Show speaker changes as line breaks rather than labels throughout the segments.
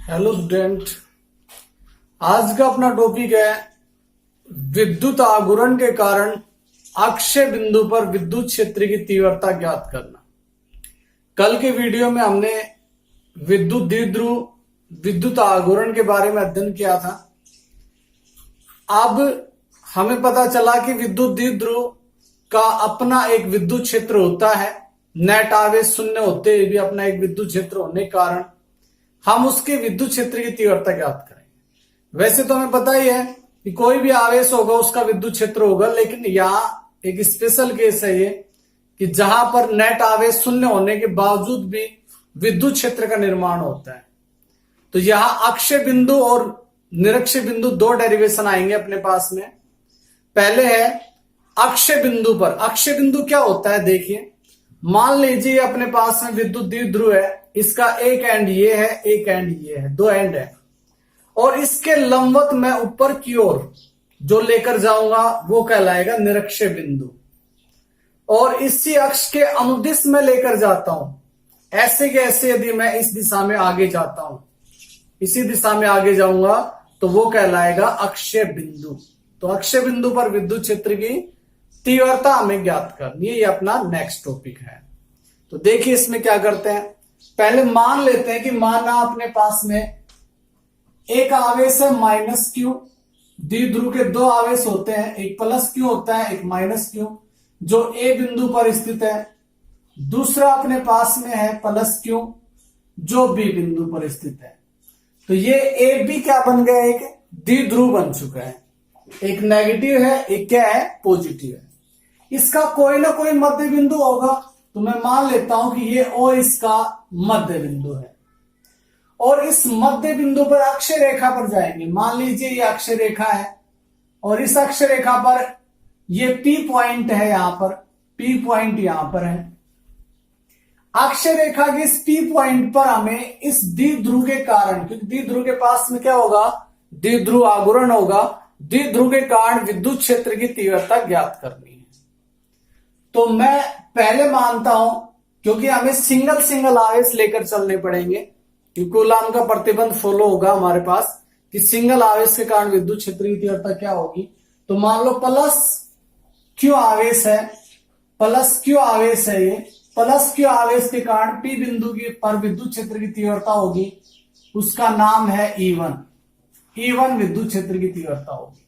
Hello student. आज का अपना टॉपिक है विद्युत आघूर्ण के कारण अक्षय बिंदु पर विद्युत क्षेत्र की तीव्रता ज्ञात करना। कल के वीडियो में हमने विद्युत द्विध्रुव विद्युत आघूर्ण के बारे में अध्ययन किया था। अब हमें पता चला कि विद्युत द्विध्रुव का अपना एक विद्युत क्षेत्र होता है। नेट आवेश शून्य होते हुए भी अपना एक विद्युत क्षेत्र होने के कारण हम उसके विद्युत क्षेत्र की तीव्रता ज्ञात करेंगे। वैसे तो हमें पता ही है कि कोई भी आवेश होगा उसका विद्युत क्षेत्र होगा, लेकिन यहां एक स्पेशल केस है ये कि जहां पर नेट आवेश शून्य होने के बावजूद भी विद्युत क्षेत्र का निर्माण होता है। तो यहां अक्षय बिंदु और निरक्षय बिंदु दो डेरिवेशन आएंगे अपने पास में। पहले है अक्षय बिंदु पर। अक्षय बिंदु क्या होता है, देखिए मान लीजिए अपने पास में विद्युत द्विध्रुव है, इसका एक एंड ये है, एक एंड ये है, दो एंड है, और इसके लंबवत मैं ऊपर की ओर जो लेकर जाऊंगा वो कहलाएगा निरक्षय बिंदु। और इसी अक्ष के अनुदिश में लेकर जाता हूं, ऐसे के ऐसे यदि मैं इस दिशा में आगे जाता हूं, इसी दिशा में आगे जाऊंगा तो वो कहलाएगा अक्षय बिंदु। तो अक्षय बिंदु पर विद्युत क्षेत्र की तीव्रता हमें ज्ञात करनी है, ये अपना नेक्स्ट टॉपिक है। तो देखिए इसमें क्या करते हैं, पहले मान लेते हैं कि माना अपने पास में एक आवेश है माइनस क्यू। द्विध्रुव के दो आवेश होते हैं, एक प्लस क्यू होता है, एक माइनस क्यू, जो ए बिंदु पर स्थित है। दूसरा अपने पास में है प्लस क्यू जो बी बिंदु पर स्थित है। तो ये ए बी क्या बन गया, एक द्विध्रुव बन चुका है। एक नेगेटिव है, एक क्या है, पॉजिटिव है। इसका कोई ना कोई मध्य बिंदु होगा, तो मैं मान लेता हूं कि ये ओ इसका मध्य बिंदु है। और इस मध्य बिंदु पर अक्षय रेखा पर जाएंगे। मान लीजिए ये अक्षय रेखा है और इस अक्षय रेखा पर ये पी पॉइंट है, यहां पर पी पॉइंट यहां पर है। अक्षय रेखा के इस पी पॉइंट पर हमें इस द्विध्रुव के कारण, क्योंकि द्विध्रुव के पास में क्या होगा, द्विध्रुव आघूर्ण होगा, द्विध्रुव के कारण विद्युत क्षेत्र की तीव्रता ज्ञात करनी है। तो मैं पहले मानता हूं, क्योंकि हमें सिंगल सिंगल आवेश लेकर चलने पड़ेंगे, क्योंकि कूलॉम का प्रतिबंध फॉलो होगा हमारे पास कि सिंगल आवेश के कारण विद्युत क्षेत्र की तीव्रता क्या होगी। तो मान लो प्लस क्यू आवेश है, प्लस क्यू आवेश है, ये प्लस क्यू आवेश के कारण पी बिंदु की पर विद्युत क्षेत्र की तीव्रता होगी, उसका नाम है E1। E1 विद्युत क्षेत्र की तीव्रता होगी।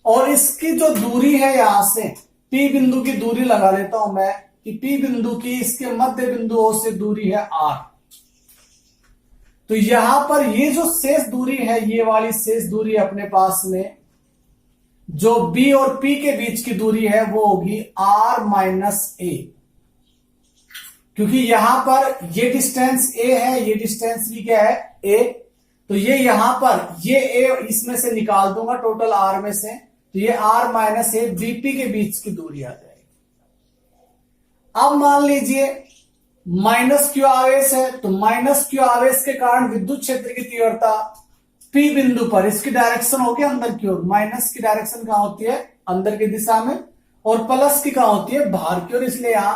और इसकी जो दूरी है यहां से पी बिंदु की दूरी लगा लेता हूं मैं कि पी बिंदु की इसके मध्य बिंदुओं से दूरी है R। तो यहां पर ये जो शेष दूरी है, ये वाली शेष दूरी अपने पास में जो B और P के बीच की दूरी है वो होगी R माइनस A। क्योंकि यहां पर ये डिस्टेंस A है, ये डिस्टेंस भी क्या है, A। तो ये यहां पर ये A इसमें से निकाल दूंगा टोटल R में से, तो ये R माइनस A बीपी के बीच की दूरी आ जाएगी। अब मान लीजिए माइनस क्यू आवेश है, तो माइनस क्यू आवेश के कारण विद्युत क्षेत्र की तीव्रता P बिंदु पर, इसकी डायरेक्शन होगी अंदर की ओर, माइनस की डायरेक्शन कहां होती है, अंदर की दिशा में, और प्लस की कहां होती है, बाहर की ओर। इसलिए यहां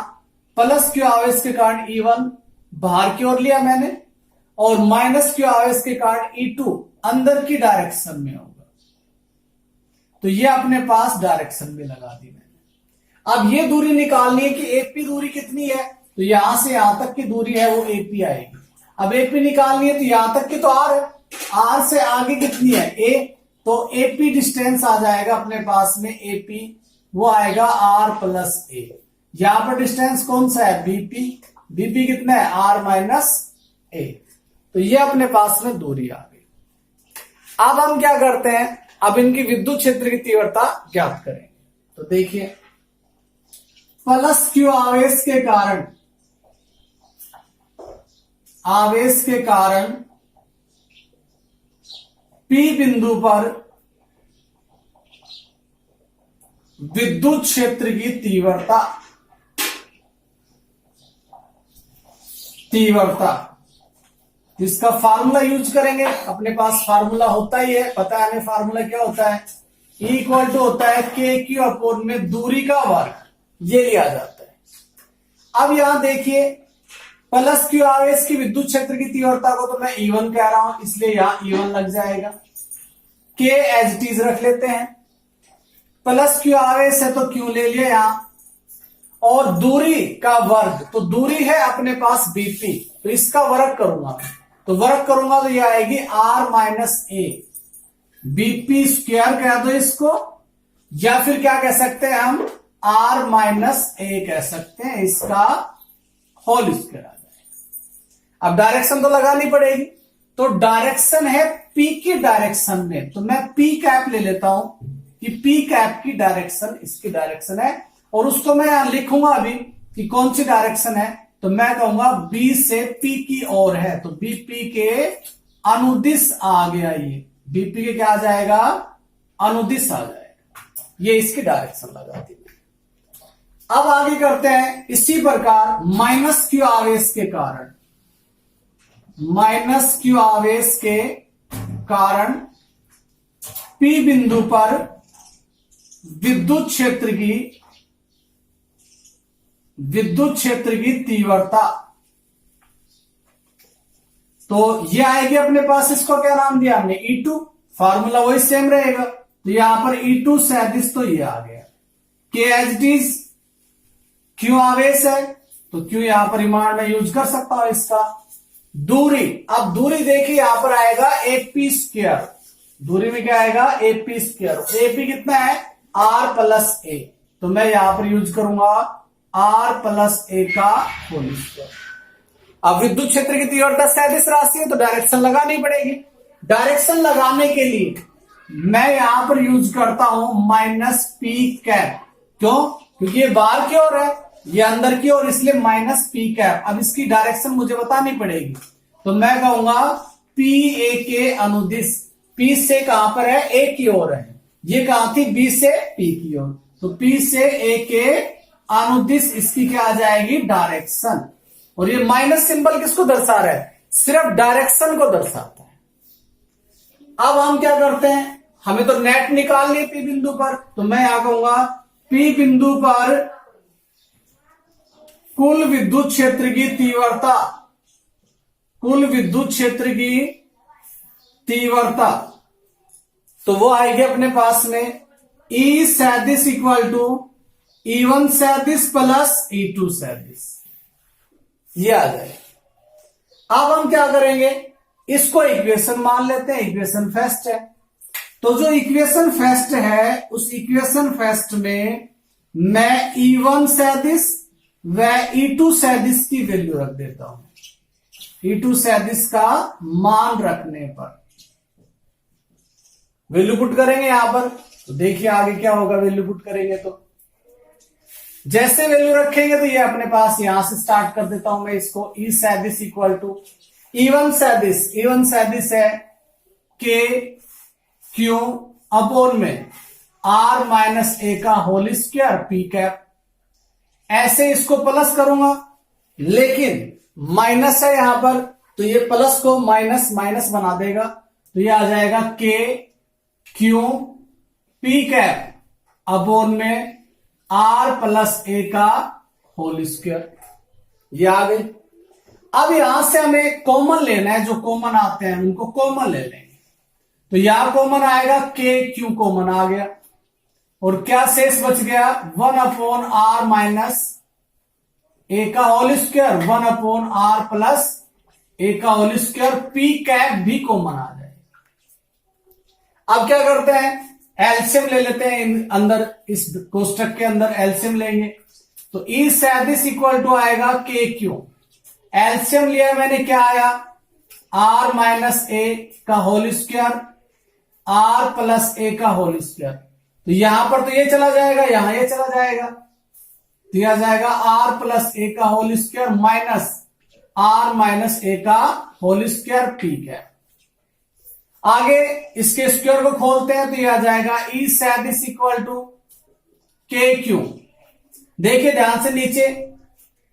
प्लस क्यू आवेश के कारण E1 बाहर की ओर लिया मैंने, और माइनस क्यू आवेश के कारण E2 अंदर की डायरेक्शन में होगा। तो ये अपने पास डायरेक्शन में लगा दी मैंने। अब ये दूरी निकालनी है कि एपी दूरी कितनी है, तो यहां से यहां तक की दूरी है वो एपी आएगी। अब एपी निकालनी है तो यहां तक की तो आर है, आर से आगे कितनी है, ए। तो एपी डिस्टेंस आ जाएगा अपने पास में, एपी वो आएगा आर प्लस ए। यहां पर डिस्टेंस कौन सा है, बीपी। बीपी कितना है, आर माइनस ए। तो ये अपने पास में दूरी आ गई। अब हम क्या करते हैं, अब इनकी विद्युत क्षेत्र की तीव्रता ज्ञात करेंगे। तो देखिए प्लस क्यू आवेश के कारण पी बिंदु पर विद्युत क्षेत्र की तीव्रता इसका फार्मूला यूज करेंगे। अपने पास फार्मूला होता ही है, पता है हमें फार्मूला क्या होता है, E इक्वल टू होता है के क्यू अपॉन में दूरी का वर्ग, ये लिया जाता है। अब यहां देखिए प्लस क्यू आवेश की विद्युत क्षेत्र की तीव्रता को तो मैं E1 कह रहा हूं, इसलिए यहां E1 लग जाएगा। के एज इट इज रख लेते हैं। प्लस क्यू आवेश है तो क्यू ले लिया यहां, और दूरी का वर्ग, तो दूरी है अपने पास बीपी, तो इसका वर्ग करूंगा, तो वर्ग करूंगा तो यह आएगी R माइनस ए, बीपी स्क्वायर कह दो इसको, या फिर क्या कह सकते हैं हम, R माइनस ए कह सकते हैं, इसका होल स्क्वायर आ जाएगा। अब डायरेक्शन तो लगानी पड़ेगी, तो डायरेक्शन है P की डायरेक्शन में, तो मैं P कैप ले लेता हूं कि P कैप की डायरेक्शन इसकी डायरेक्शन है, और उसको मैं यहां लिखूंगा अभी कि कौन सी डायरेक्शन है, तो मैं कहूंगा B से P की ओर है, तो BP के अनुदिश आ गया, ये BP के क्या आ जाएगा, अनुदिश आ जाएगा, ये इसकी डायरेक्शन लगा दी। अब आगे करते हैं इसी प्रकार माइनस क्यू आवेश के कारण, माइनस क्यू आवेश के कारण P बिंदु पर विद्युत क्षेत्र की तीव्रता, तो ये आएगी अपने पास, इसको क्या नाम दिया हमने, E2, फार्मूला वही सेम रहेगा, तो यहां पर E2 सैदिश, तो ये आ गया। के एज इट इज, क्यू आवेश है तो क्यू यहां पर रिमांड में यूज कर सकता हूं इसका। दूरी, अब दूरी देखिए यहां पर आएगा AP स्क्वायर, दूरी में क्या आएगा, AP स्क्वायर, AP कितना है, R प्लस ए, तो मैं यहां पर यूज करूंगा R प्लस ए का होल स्क्वायर। अब विद्युत क्षेत्र की तीव्रता सैदिश राशि है तो डायरेक्शन लगानी पड़ेगी। डायरेक्शन लगाने के लिए मैं यहां पर यूज करता हूं माइनस P कैप, क्यों, क्योंकि ये बाहर की ओर है, ये अंदर की ओर, इसलिए माइनस P कैप। अब इसकी डायरेक्शन मुझे बतानी पड़ेगी, तो मैं कहूंगा P A के अनुदिश, P से कहां पर है, A की ओर है, ये कहां थी, B से P की ओर, तो P से A के अनुदिश इसकी क्या आ जाएगी, डायरेक्शन। और ये माइनस सिंबल किसको दर्शा रहा है, सिर्फ डायरेक्शन को दर्शाता है। अब हम क्या करते हैं, हमें तो नेट निकालनी है P बिंदु पर, तो मैं यहां कहूंगा P बिंदु पर कुल विद्युत क्षेत्र की तीव्रता, कुल विद्युत क्षेत्र की तीव्रता, तो वो आएगी अपने पास में E सैदिश इक्वल टू E1 सैदिश प्लस E2 सैदिश, ये आ जाए। अब हम क्या करेंगे, इसको इक्वेशन मान लेते हैं, इक्वेशन फर्स्ट है, तो जो इक्वेशन फर्स्ट है उस इक्वेशन फर्स्ट में मैं E1 सैदिश व E2 सैदिश की वैल्यू रख देता हूं। E2 सैदिश का मान रखने पर वैल्यू पुट करेंगे यहां पर, तो देखिए आगे क्या होगा, वैल्यू पुट करेंगे तो जैसे वैल्यू रखेंगे तो ये अपने पास यहां से स्टार्ट कर देता हूं मैं इसको। E सैदिश इक्वल टू E1 सैदिश, E1 सैदिश है K Q अपॉन में R माइनस ए का होल स्क्वायर P कैप, ऐसे इसको प्लस करूंगा, लेकिन माइनस है यहां पर, तो ये प्लस को माइनस माइनस बना देगा, तो ये आ जाएगा K Q P cap upon में R प्लस ए का होल स्क्वायर, ये आ गई। अब यहां से हमें कॉमन लेना है, जो कॉमन आते हैं उनको कॉमन ले लेंगे, तो यहां कॉमन आएगा K Q कॉमन आ गया, और क्या शेष बच गया, 1 अपॉन R माइनस ए का whole square, 1 upon R plus a का होल स्क्वायर, P कैप भी कॉमन आ जाए। अब क्या करते हैं, एलसीएम ले लेते हैं, अंदर इस कोष्टक के अंदर एलसीएम लेंगे, तो E सैदिश इक्वल टू आएगा K Q, एलसीएम लिया मैंने, क्या आया, R माइनस ए का whole square, R plus a का होल स्क्वायर, तो यहां पर तो ये चला जाएगा, यहां ये चला जाएगा, तो यह जाएगा R प्लस ए का whole square minus R minus a का होल स्क्वायर P कैप। आगे इसके स्क्वायर को खोलते हैं तो यह आ जाएगा E सैदिश इक्वल टू K Q। देखिए ध्यान से, नीचे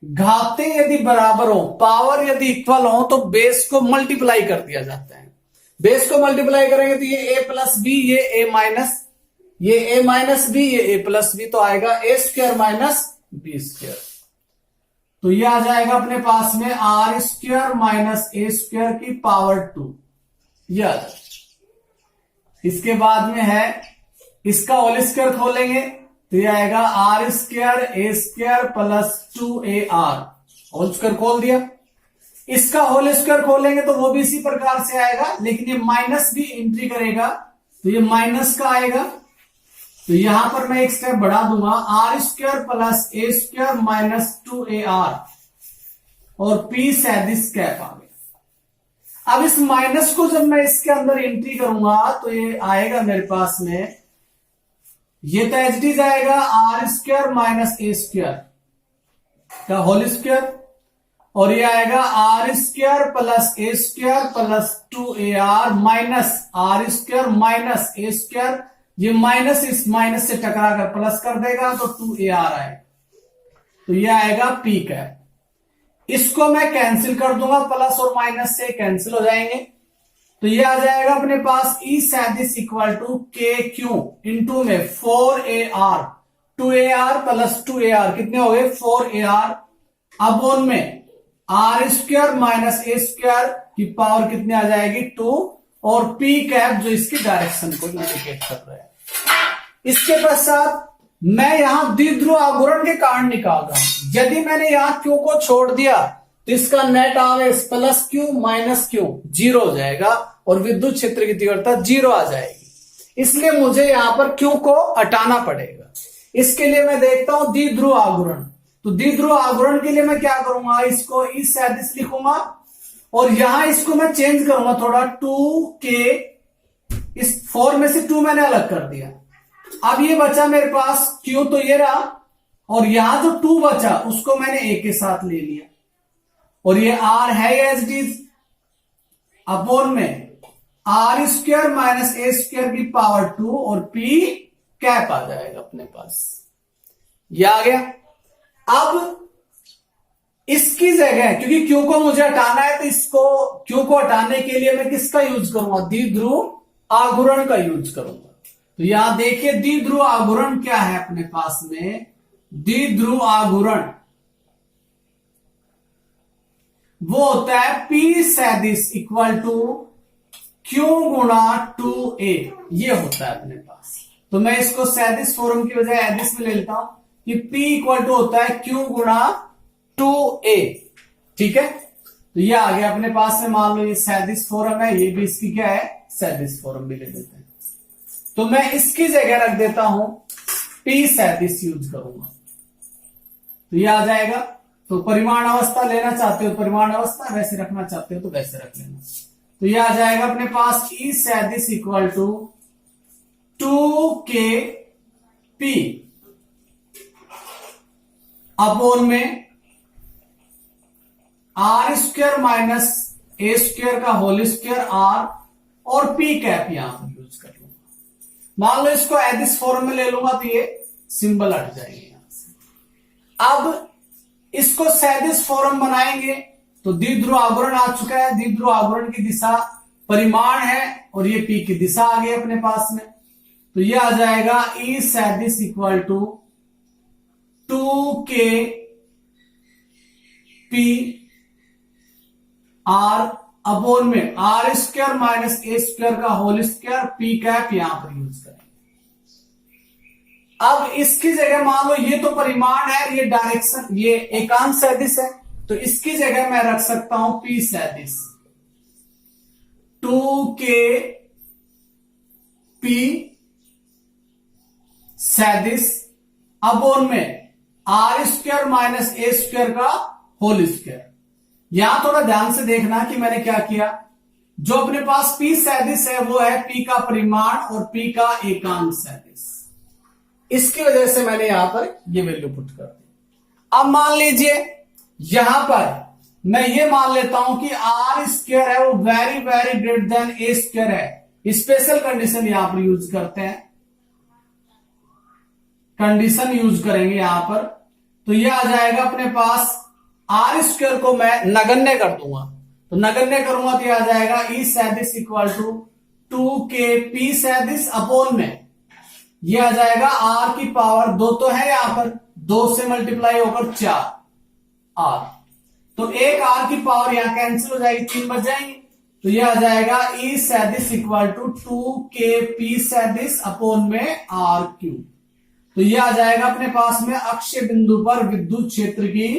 घातें यदि बराबर हो, पावर यदि इक्वल हो, तो बेस को मल्टीप्लाई कर दिया जाता है। बेस को मल्टीप्लाई करेंगे तो ये a प्लस बी, ये a माइनस, ये a माइनस बी, ये a प्लस बी, तो आएगा a square minus B square. तो ये आ जाएगा अपने पास में आर स्क्वायर माइनस ए स्क्वायर की पावर 2, ये आ जाएगा। इसके बाद में है इसका होल स्क्वायर खोलेंगे तो ये आएगा R square A square plus 2ar, whole square खोल दिया। इसका होल स्क्वायर खोलेंगे तो वो भी इसी प्रकार से आएगा, लेकिन ये माइनस भी एंट्री करेगा तो ये माइनस का आएगा। तो यहां पर मैं एक स्टेप बढ़ा दूंगा, R square plus A square minus 2ar और पी सैदिश कैप आ गया। अब इस माइनस को जब मैं इसके अंदर एंट्री करूंगा तो ये आएगा मेरे पास में, ये तो एच डी जाएगा आर स्क्वायर माइनस ए स्क्वायर का होल स्क्वायर, और ये आएगा R square plus A square plus 2ar minus R square minus A square, ये माइनस इस माइनस से टकरा कर प्लस कर देगा तो 2ar आएगा, तो ये आएगा पी कैप। इसको मैं कैंसिल कर दूंगा, प्लस और माइनस से कैंसिल हो जाएंगे, तो ये आ जाएगा अपने पास ई सैदिश इक्वल टू के क्यू इंटू में 4ar, 2ar प्लस 2ar कितने हो गए 4ar, अपॉन में आर स्क्वायर माइनस ए स्क्वायर की पावर कितनी आ जाएगी 2, और पी कैप जो इसकी डायरेक्शन को इंडिकेट कर रहा है। इसके पश्चात मैं यहां द्विध्रुव आघूर्ण के कारण निकाल रहा हूं। यदि मैंने यहां क्यू को छोड़ दिया तो इसका नेट आवेश प्लस क्यू माइनस क्यू 0 हो जाएगा और विद्युत क्षेत्र की तीव्रता 0 आ जाएगी। इसलिए मुझे यहां पर क्यू को हटाना पड़ेगा। इसके लिए मैं देखता हूं द्विध्रुव आघूर्ण, तो द्विध्रुव आघूर्ण के लिए मैं क्या करूंगा, इसको इस सैदिश लिखूंगा और यहां इसको मैं चेंज करूंगा थोड़ा 2k, इस 4 में से 2 मैंने अलग कर दिया। अब ये बचा मेरे पास Q, तो ये रहा, और यहां जो 2 बचा उसको मैंने A के साथ ले लिया, और ये R है एच डी अपॉन में आर स्क्वायर माइनस ए स्क्वायर की पावर 2 और P कैप आ जाएगा अपने पास, ये आ गया। अब इसकी जगह क्योंकि Q को मुझे हटाना है तो इसको Q को हटाने के लिए मैं किसका यूज करूंगा, द्विध्रुव आघूर्ण का यूज करूंगा। तो यहां देखिए द्विध्रुव आघूर्ण क्या है अपने पास में, द्विध्रुव आघूर्ण वो होता है P सैदिश इक्वल टू Q गुणा 2a, ये होता है अपने पास। तो मैं इसको सैदिश फॉर्म की बजाय एदिश में ले लेता हूं कि P इक्वल टू होता है Q गुणा 2a, ठीक है। तो ये आ गया अपने पास में, मान लो ये सैदिश फॉर्म है, ये भी इसकी क्या है सैदिश फॉर्म भी ले लेते हैं। तो मैं इसकी जगह रख देता हूं P सैदिश यूज करूंगा, तो ये आ जाएगा। तो परिमाण अवस्था लेना चाहते हो परिमाण अवस्था, वैसे रखना चाहते हो तो वैसे रख लेना। तो ये आ जाएगा अपने पास ई सैदिश इक्वल टू 2kP अपॉन में आर स्क्वायर माइनस ए स्क्वायर का होल स्क्वायर R और P कैप यहां पर यूज कर लूंगा। मान लो इसको एदिश फॉर्म में ले लूंगा तो ये सिंबल हट जाएंगे यहां से। अब इसको सैदिश फॉर्म बनाएंगे तो द्विध्रुव आघूर्ण आ चुका है, द्विध्रुव आघूर्ण की दिशा परिमाण है और ये P की दिशा आ गई अपने पास में। तो ये आ जाएगा ई सैदिश equal to 2kP R upon में आर स्क्वायर माइनस ए स्क्वायर का होल स्क्वायर P कैप यहां पर यूज करेंगे। अब इसकी जगह मान लो ये तो परिमाण है, ये डायरेक्शन, ये एकांश सैदिश है, तो इसकी जगह मैं रख सकता हूं P सैदिश 2kP सैदिश अपॉन में आर स्क्वायर माइनस ए स्क्वायर का होल स्क्वायर। यहां थोड़ा ध्यान से देखना कि मैंने क्या किया, जो अपने पास P सैदिश है वो है P का परिमाण और P का एकांश सैदिश, इसकी वजह से मैंने यहां पर ये वैल्यू पुट कर दी। अब मान लीजिए यहां पर मैं ये मान लेता हूं कि आर स्क्वायर है वो वेरी वेरी ग्रेटर देन ए स्क्वायर है। स्पेशल कंडीशन यहां पर यूज करते हैं, कंडीशन यूज करेंगे यहां पर। तो ये आ जाएगा अपने पास आर स्क्वायर को मैं नगण्य कर दूंगा, तो नगण्य करूंगा तो ये आ जाएगा ई सैदिश इक्वल टू 2kP सैदिश अपॉन में ये आ जाएगा आर की पावर 2 तो है यहां पर, 2 से मल्टीप्लाई होकर 4 आर। तो एक आर की पावर यहां कैंसिल हो जाएगी, 3 बच जाएंगे। तो यह आ जाएगा ई सैदिश इक्वल टू 2kp सैदिश अपॉन में आर क्यूब। तो यह आ जाएगा अपने पास में अक्षीय बिंदु पर विद्युत क्षेत्र की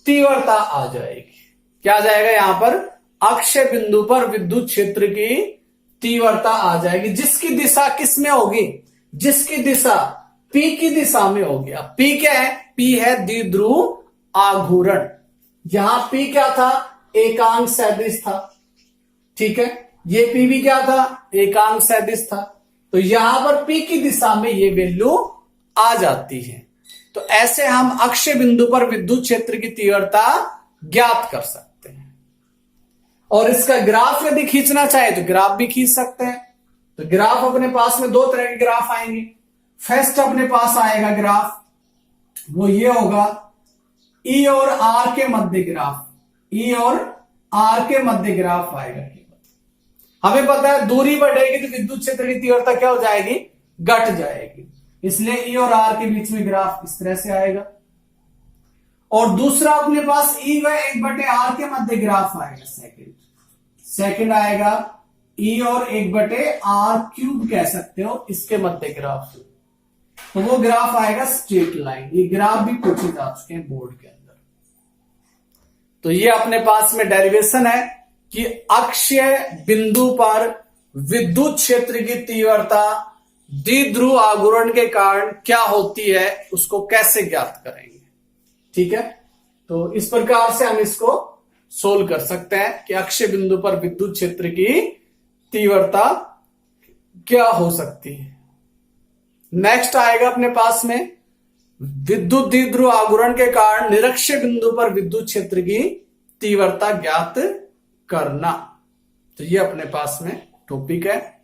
तीव्रता आ जाएगी। क्या आ जाएगा यहां पर? अक्षीय बिंदु पर विद्युत क्षेत्र की तीव्रता आ जाएगी, जिसकी दिशा किस में होगी? जिसकी दिशा P की दिशा में होगी। अब P क्या है? P है द्विध्रुव आघूर्ण। यहां P क्या था? एकांक सदिश था, ठीक है। ये P भी क्या था? एकांक सदिश था। तो यहां पर P की दिशा में ये वैल्यू आ जाती है। तो ऐसे हम अक्षीय बिंदु पर विद्युत क्षेत्र की तीव्रता ज्ञात कर सकते हैं। और इसका ग्राफ यदि खींचना चाहे तो ग्राफ भी खींच सकते हैं। तो ग्राफ अपने पास में 2 तरह के ग्राफ आएंगे। फर्स्ट अपने पास आएगा ग्राफ, वो ये होगा E और R के मध्य ग्राफ। E और R के मध्य ग्राफ आएगा। हमें पता है दूरी बढ़ेगी तो विद्युत क्षेत्र की तीव्रता क्या हो जाएगी? घट जाएगी। इसलिए E और R के बीच में ग्राफ इस तरह से आएगा। और दूसरा अपने पास E व 1/R के मध्य ग्राफ आएगा। सेकंड आएगा E और 1/R क्यूब कह सकते हो, इसके मध्य ग्राफ। तो वो ग्राफ आएगा स्ट्रेट लाइन। ये ग्राफ भी पूछे जा चुके हैं बोर्ड के अंदर। तो ये अपने पास में डेरिवेशन है कि अक्षीय बिंदु पर विद्युत क्षेत्र की तीव्रता द्विध्रुव आघूर्ण के कारण क्या होती है, उसको कैसे ज्ञात करेंगे। ठीक है, तो इस प्रकार से हम इसको सोल्व कर सकते हैं कि अक्षीय बिंदु पर विद्युत क्षेत्र की तीव्रता क्या हो सकती है। नेक्स्ट आएगा अपने पास में विद्युत द्विध्रुव आघूर्ण के कारण निरक्षीय बिंदु पर विद्युत क्षेत्र की तीव्रता ज्ञात करना। तो ये अपने पास में टॉपिक है।